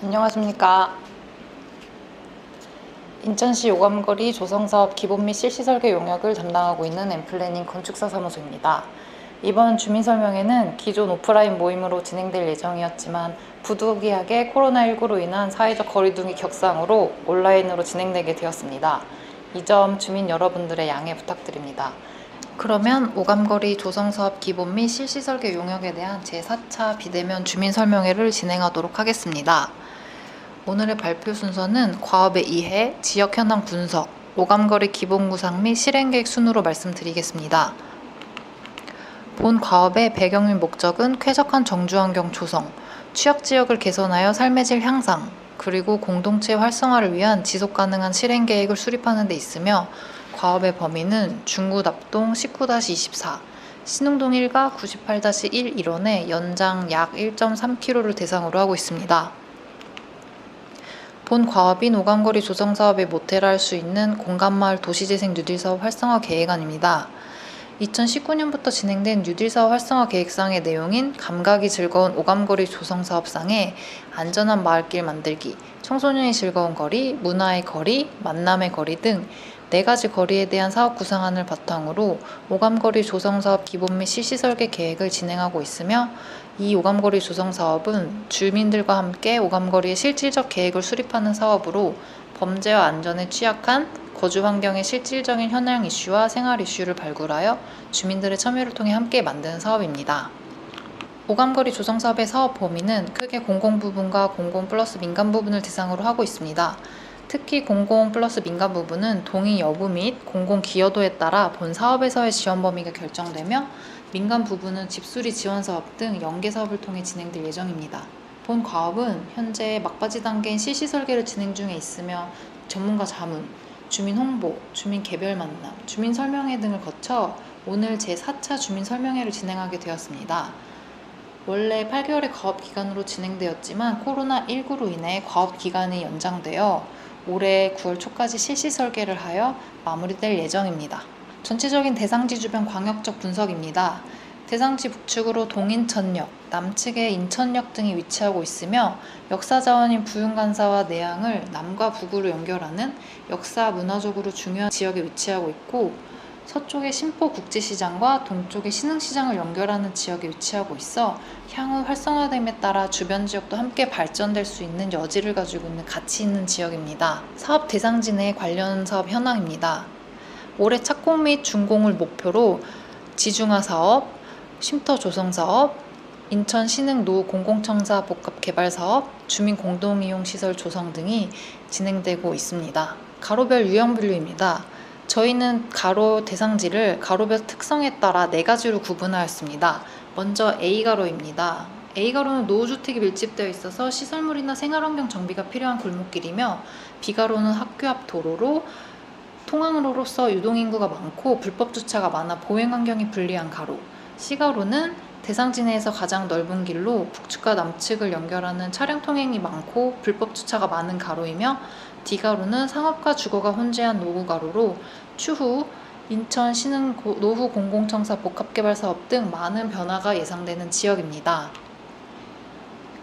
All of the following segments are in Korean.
안녕하십니까. 인천시 오감거리 조성사업 기본 및 실시 설계 용역을 담당하고 있는 엠플래닝 건축사 사무소입니다. 이번 주민설명회는 기존 오프라인 모임으로 진행될 예정이었지만 부득이하게 코로나19로 인한 사회적 거리두기 격상으로 온라인으로 진행되게 되었습니다. 이 점 주민 여러분들의 양해 부탁드립니다. 그러면 오감거리 조성사업 기본 및 실시 설계 용역에 대한 제4차 비대면 주민설명회를 진행하도록 하겠습니다. 오늘의 발표 순서는 과업의 이해, 지역 현황 분석, 오감거리 기본 구상 및 실행계획 순으로 말씀드리겠습니다. 본 과업의 배경 및 목적은 쾌적한 정주환경 조성, 취약지역을 개선하여 삶의 질 향상, 그리고 공동체 활성화를 위한 지속가능한 실행계획을 수립하는 데 있으며 과업의 범위는 중구 납동 19-24, 신흥동 1가 98-1 일원의 연장 약 1.3km를 대상으로 하고 있습니다. 본 과업인 오감거리 조성사업의 모태라 할 수 있는 공간마을 도시재생 뉴딜사업 활성화 계획안입니다. 2019년부터 진행된 뉴딜사업 활성화 계획상의 내용인 감각이 즐거운 오감거리 조성사업상에 안전한 마을길 만들기, 청소년이 즐거운 거리, 문화의 거리, 만남의 거리 등 4가지 거리에 대한 사업 구상안을 바탕으로 오감거리 조성사업 기본 및 실시 설계 계획을 진행하고 있으며 이 오감거리 조성사업은 주민들과 함께 오감거리의 실질적 계획을 수립하는 사업으로 범죄와 안전에 취약한 거주 환경의 실질적인 현황 이슈와 생활 이슈를 발굴하여 주민들의 참여를 통해 함께 만드는 사업입니다. 오감거리 조성사업의 사업 범위는 크게 공공 부분과 공공 플러스 민간 부분을 대상으로 하고 있습니다. 특히 공공 플러스 민간 부분은 동의 여부 및 공공 기여도에 따라 본 사업에서의 지원 범위가 결정되며 민간 부분은 집수리 지원 사업 등 연계 사업을 통해 진행될 예정입니다. 본 과업은 현재 막바지 단계인 실시 설계를 진행 중에 있으며 전문가 자문, 주민 홍보, 주민 개별 만남, 주민 설명회 등을 거쳐 오늘 제4차 주민 설명회를 진행하게 되었습니다. 원래 8개월의 과업 기간으로 진행되었지만 코로나19로 인해 과업 기간이 연장되어 올해 9월 초까지 실시 설계를 하여 마무리될 예정입니다. 전체적인 대상지 주변 광역적 분석입니다. 대상지 북측으로 동인천역, 남측에 인천역 등이 위치하고 있으며 역사자원인 부윤간사와 내양을 남과 북으로 연결하는 역사 문화적으로 중요한 지역에 위치하고 있고 서쪽에 신포국제시장과 동쪽에 신흥시장을 연결하는 지역에 위치하고 있어 향후 활성화됨에 따라 주변 지역도 함께 발전될 수 있는 여지를 가지고 있는 가치 있는 지역입니다. 사업 대상지 내 관련 사업 현황입니다. 올해 착공 및 준공을 목표로 지중화 사업, 쉼터 조성 사업, 인천 신흥 노후 공공청사 복합 개발 사업, 주민 공동이용 시설 조성 등이 진행되고 있습니다. 가로별 유형 분류입니다. 저희는 가로 대상지를 가로별 특성에 따라 4가지로 구분하였습니다. 먼저 A가로입니다. A가로는 노후주택이 밀집되어 있어서 시설물이나 생활환경 정비가 필요한 골목길이며 B가로는 학교 앞 도로로 통학로로서 유동인구가 많고 불법 주차가 많아 보행환경이 불리한 가로, C가로는 대상지 내에서 가장 넓은 길로 북측과 남측을 연결하는 차량 통행이 많고 불법 주차가 많은 가로이며 D가로는 상업과 주거가 혼재한 노후가로로 추후 인천 신흥 노후 공공청사 복합개발 사업 등 많은 변화가 예상되는 지역입니다.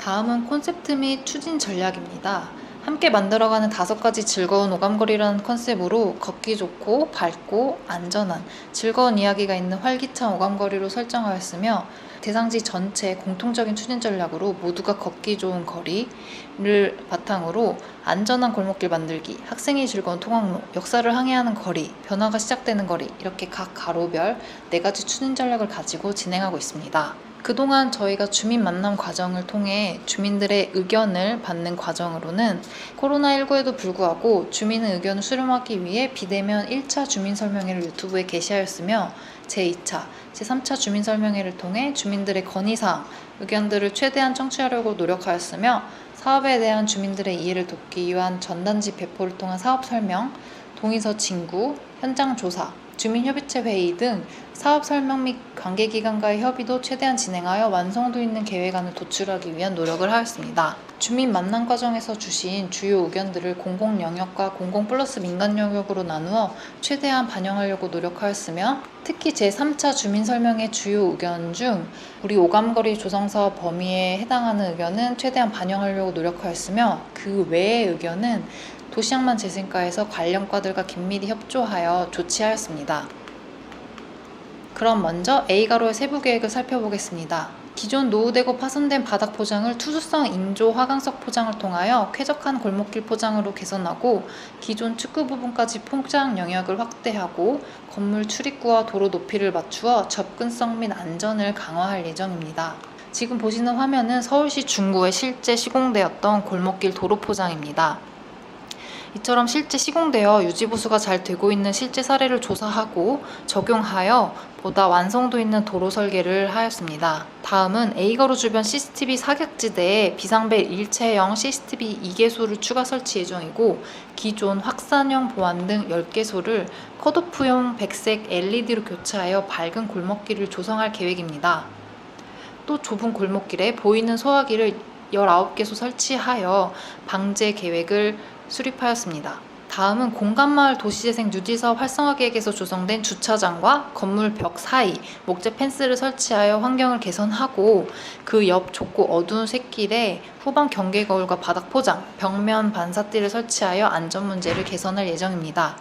다음은 콘셉트 및 추진 전략입니다. 함께 만들어가는 5가지 즐거운 오감거리라는 컨셉으로 걷기 좋고 밝고 안전한 즐거운 이야기가 있는 활기찬 오감거리로 설정하였으며 대상지 전체 공통적인 추진 전략으로 모두가 걷기 좋은 거리를 바탕으로 안전한 골목길 만들기, 학생이 즐거운 통학로, 역사를 항해하는 거리, 변화가 시작되는 거리 이렇게 각 가로별 4가지 추진 전략을 가지고 진행하고 있습니다. 그동안 저희가 주민 만남 과정을 통해 주민들의 의견을 받는 과정으로는 코로나19에도 불구하고 주민의 의견을 수렴하기 위해 비대면 1차 주민설명회를 유튜브에 게시하였으며 제2차, 제3차 주민설명회를 통해 주민들의 건의사항, 의견들을 최대한 청취하려고 노력하였으며 사업에 대한 주민들의 이해를 돕기 위한 전단지 배포를 통한 사업 설명, 동의서 진구, 현장 조사, 주민협의체 회의 등 사업 설명 및 관계기관과의 협의도 최대한 진행하여 완성도 있는 계획안을 도출하기 위한 노력을 하였습니다. 주민 만남 과정에서 주신 주요 의견들을 공공 영역과 공공 플러스 민간 영역으로 나누어 최대한 반영하려고 노력하였으며, 특히 제3차 주민설명의 주요 의견 중 우리 오감거리 조성사업 범위에 해당하는 의견은 최대한 반영하려고 노력하였으며, 그 외의 의견은 도시양만 재생과에서 관련 과들과 긴밀히 협조하여 조치하였습니다. 그럼 먼저 A가로의 세부 계획을 살펴보겠습니다. 기존 노후되고 파손된 바닥 포장을 투수성 인조 화강석 포장을 통하여 쾌적한 골목길 포장으로 개선하고, 기존 축구 부분까지 포장 영역을 확대하고 건물 출입구와 도로 높이를 맞추어 접근성 및 안전을 강화할 예정입니다. 지금 보시는 화면은 서울시 중구에 실제 시공되었던 골목길 도로 포장입니다. 이처럼 실제 시공되어 유지보수가 잘 되고 있는 실제 사례를 조사하고 적용하여 보다 완성도 있는 도로 설계를 하였습니다. 다음은 A가로 주변 CCTV 사각지대에 비상벨 일체형 CCTV 2개소를 추가 설치 예정이고, 기존 확산형 보안 등 10개소를 컷오프용 백색 LED로 교체하여 밝은 골목길을 조성할 계획입니다. 또 좁은 골목길에 보이는 소화기를 19개소 설치하여 방제 계획을 수립하였습니다. 다음은 공간마을 도시재생 뉴딜사업 활성화 계획에서 조성된 주차장과 건물 벽 사이 목재 펜스를 설치하여 환경을 개선하고, 그 옆 좁고 어두운 샛길에 후방 경계 거울과 바닥 포장, 벽면 반사띠를 설치하여 안전 문제를 개선할 예정입니다.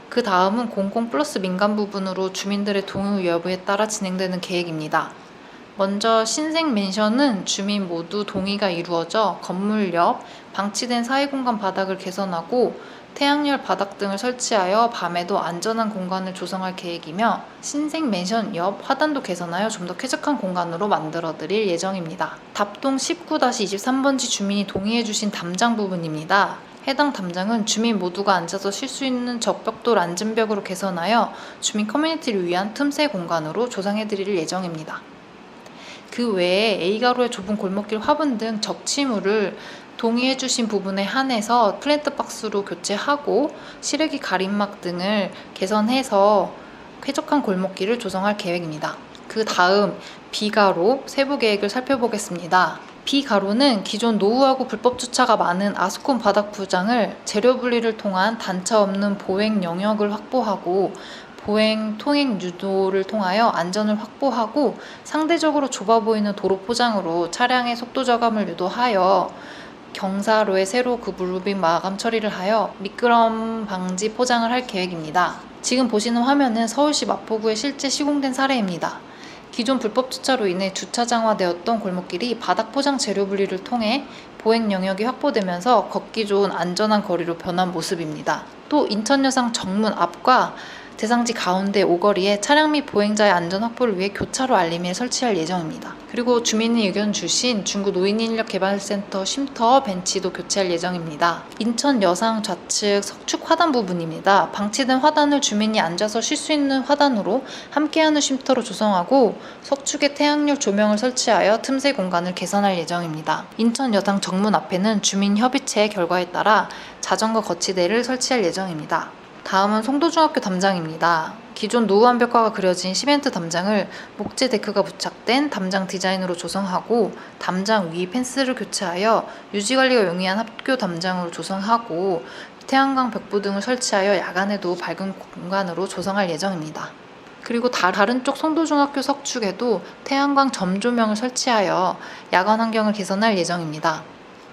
그 다음은 공공 플러스 민간 부분으로 주민들의 동의 여부에 따라 진행되는 계획입니다. 먼저 신생 맨션은 주민 모두 동의가 이루어져 건물 옆 방치된 사회공간 바닥을 개선하고 태양열 바닥 등을 설치하여 밤에도 안전한 공간을 조성할 계획이며, 신생 맨션 옆 화단도 개선하여 좀 더 쾌적한 공간으로 만들어 드릴 예정입니다. 답동 19-23번지 주민이 동의해 주신 담장 부분입니다. 해당 담장은 주민 모두가 앉아서 쉴 수 있는 적벽돌 앉은벽으로 개선하여 주민 커뮤니티를 위한 틈새 공간으로 조성해 드릴 예정입니다. 그 외에 A가로의 좁은 골목길 화분 등 적치물을 동의해주신 부분에 한해서 플랜트 박스로 교체하고 시래기 가림막 등을 개선해서 쾌적한 골목길을 조성할 계획입니다. 그 다음 B가로 세부 계획을 살펴보겠습니다. B가로는 기존 노후하고 불법 주차가 많은 아스콘 바닥 포장을 재료 분리를 통한 단차 없는 보행 영역을 확보하고, 보행 통행 유도를 통하여 안전을 확보하고, 상대적으로 좁아 보이는 도로 포장으로 차량의 속도 저감을 유도하여 경사로의 세로 그루빙 마감 처리를 하여 미끄럼 방지 포장을 할 계획입니다. 지금 보시는 화면은 서울시 마포구에 실제 시공된 사례입니다. 기존 불법 주차로 인해 주차장화되었던 골목길이 바닥 포장 재료 분리를 통해 보행 영역이 확보되면서 걷기 좋은 안전한 거리로 변한 모습입니다. 또 인천여상 정문 앞과 대상지 가운데 오거리에 차량 및 보행자의 안전 확보를 위해 교차로 알림을 설치할 예정입니다. 그리고 주민이 의견 주신 중구 노인인력개발센터 쉼터 벤치도 교체할 예정입니다. 인천 여상 좌측 석축 화단 부분입니다. 방치된 화단을 주민이 앉아서 쉴 수 있는 화단으로 함께하는 쉼터로 조성하고, 석축에 태양열 조명을 설치하여 틈새 공간을 개선할 예정입니다. 인천 여상 정문 앞에는 주민협의체 결과에 따라 자전거 거치대를 설치할 예정입니다. 다음은 송도중학교 담장입니다. 기존 노후 완벽화가 그려진 시멘트 담장을 목재 데크가 부착된 담장 디자인으로 조성하고, 담장 위 펜스를 교체하여 유지관리가 용이한 학교 담장으로 조성하고, 태양광 벽부 등을 설치하여 야간에도 밝은 공간으로 조성할 예정입니다. 그리고 다른 쪽 송도중학교 석축에도 태양광 점조명을 설치하여 야간 환경을 개선할 예정입니다.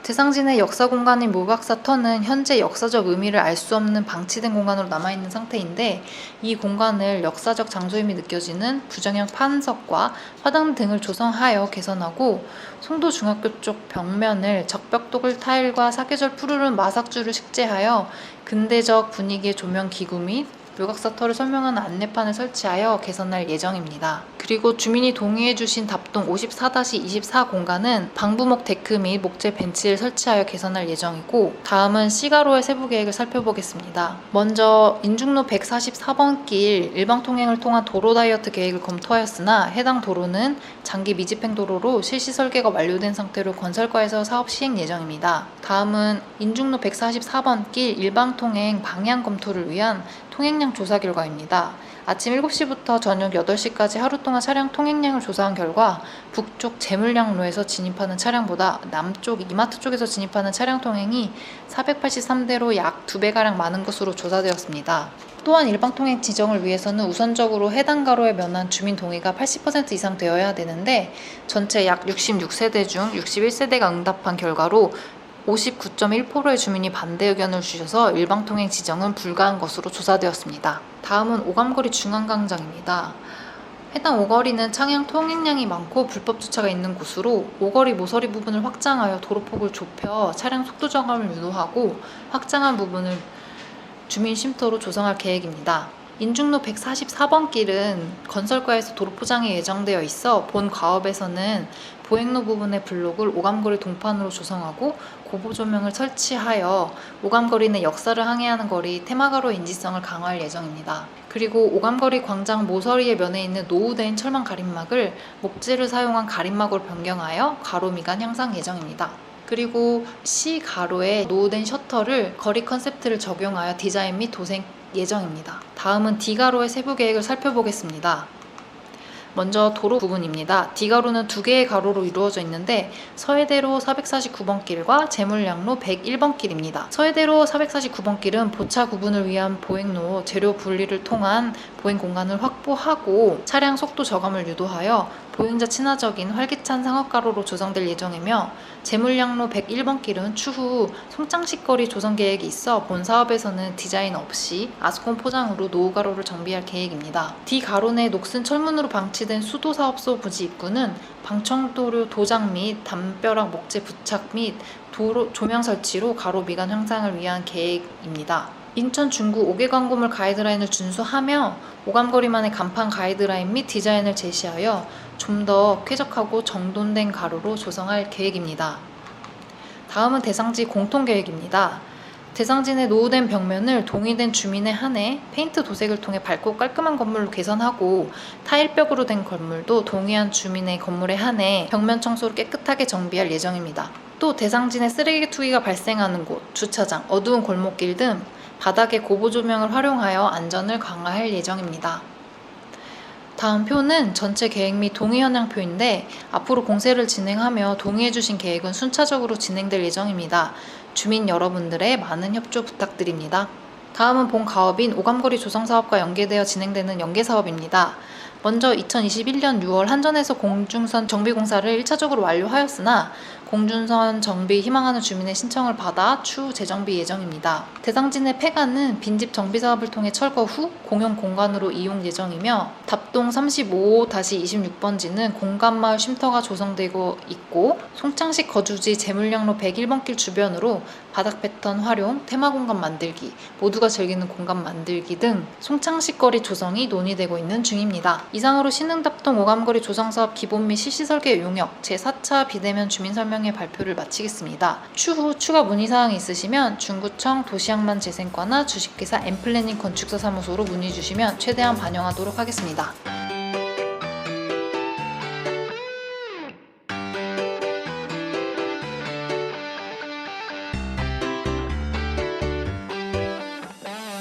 대상진의 역사 공간인 모박사 터는 현재 역사적 의미를 알 수 없는 방치된 공간으로 남아있는 상태인데, 이 공간을 역사적 장소임이 느껴지는 부정형 판석과 화단 등을 조성하여 개선하고, 송도중학교 쪽 벽면을 적벽도글 타일과 사계절 푸르른 마삭주를 식재하여 근대적 분위기의 조명 기구 및 묘각사터를 설명하는 안내판을 설치하여 개선할 예정입니다. 그리고 주민이 동의해주신 답동 54-24 공간은 방부목 데크 및 목재 벤치를 설치하여 개선할 예정이고, 다음은 C가로의 세부 계획을 살펴보겠습니다. 먼저 인중로 144번 길 일방통행을 통한 도로 다이어트 계획을 검토하였으나, 해당 도로는 장기 미집행 도로로 실시 설계가 완료된 상태로 건설과에서 사업 시행 예정입니다. 다음은 인중로 144번 길 일방통행 방향 검토를 위한 통행량 조사 결과입니다. 아침 7시부터 저녁 8시까지 하루 동안 차량 통행량을 조사한 결과 북쪽 제물량로에서 진입하는 차량보다 남쪽 이마트 쪽에서 진입하는 차량 통행이 483대로 약 2배가량 많은 것으로 조사되었습니다. 또한 일방통행 지정을 위해서는 우선적으로 해당 가로에 면한 주민 동의가 80% 이상 되어야 되는데 전체 약 66세대 중 61세대가 응답한 결과로 59.1%의 주민이 반대 의견을 주셔서 일방통행 지정은 불가한 것으로 조사되었습니다. 다음은 오감거리 중앙광장입니다. 해당 오거리는 차량 통행량이 많고 불법 주차가 있는 곳으로 오거리 모서리 부분을 확장하여 도로폭을 좁혀 차량 속도 저감을 유도하고 확장한 부분을 주민 쉼터로 조성할 계획입니다. 인중로 144번 길은 건설과에서 도로 포장이 예정되어 있어 본 가업에서는 보행로 부분의 블록을 오감거리 동판으로 조성하고 고보 조명을 설치하여 오감거리 내 역사를 항해하는 거리 테마가로 인지성을 강화할 예정입니다. 그리고 오감거리 광장 모서리의 면에 있는 노후된 철망 가림막을 목재를 사용한 가림막으로 변경하여 가로 미간 향상 예정입니다. 그리고 시 가로에 노후된 셔터를 거리 컨셉트를 적용하여 디자인 및 도색 예정입니다. 다음은 D가로의 세부 계획을 살펴보겠습니다. 먼저 도로 부분입니다. D가로는 2개의 가로로 이루어져 있는데 서해대로 449번 길과 제물량로 101번 길입니다. 서해대로 449번 길은 보차 구분을 위한 보행로 재료 분리를 통한 보행 공간을 확보하고 차량 속도 저감을 유도하여 보행자 친화적인 활기찬 상업가로로 조성될 예정이며 제물량로 101번 길은 추후 송창식거리 조성 계획이 있어 본 사업에서는 디자인 없이 아스콘 포장으로 노후가로를 정비할 계획입니다. D가로 내 녹슨 철문으로 방치된 수도사업소 부지 입구는 방청도로 도장 및 담벼락 목재 부착 및 도로 조명 설치로 가로 미간 향상을 위한 계획입니다. 인천 중구 5개 광고물 가이드라인을 준수하며 오감거리만의 간판 가이드라인 및 디자인을 제시하여 좀 더 쾌적하고 정돈된 가로로 조성할 계획입니다. 다음은 대상지 공통계획입니다. 대상지 내 노후된 벽면을 동의된 주민에 한해 페인트 도색을 통해 밝고 깔끔한 건물로 개선하고 타일벽으로 된 건물도 동의한 주민의 건물에 한해 벽면 청소를 깨끗하게 정비할 예정입니다. 또 대상지 내 쓰레기 투기가 발생하는 곳, 주차장, 어두운 골목길 등 바닥에 고보 조명을 활용하여 안전을 강화할 예정입니다. 다음 표는 전체 계획 및 동의 현황표인데 앞으로 공세를 진행하며 동의해주신 계획은 순차적으로 진행될 예정입니다. 주민 여러분들의 많은 협조 부탁드립니다. 다음은 본 가업인 오감거리 조성사업과 연계되어 진행되는 연계사업입니다. 먼저 2021년 6월 한전에서 공중선 정비공사를 1차적으로 완료하였으나 공중선 정비 희망하는 주민의 신청을 받아 추후 재정비 예정입니다. 대상지 내 폐가는 빈집 정비 사업을 통해 철거 후 공용 공간으로 이용 예정이며 답동 35-26번지는 공간마을 쉼터가 조성되고 있고 송창식 거주지 제물량로 101번 길 주변으로 바닥 패턴 활용, 테마 공간 만들기, 모두가 즐기는 공간 만들기 등 송창식 거리 조성이 논의되고 있는 중입니다. 이상으로 신흥답동 오감거리 조성사업 기본 및 실시 설계 용역 제4차 비대면 주민설명회 발표를 마치겠습니다. 추후 추가 문의사항이 있으시면 중구청 도시양만재생과나 주식회사 엠플래닝 건축사 사무소로 문의 주시면 최대한 반영하도록 하겠습니다.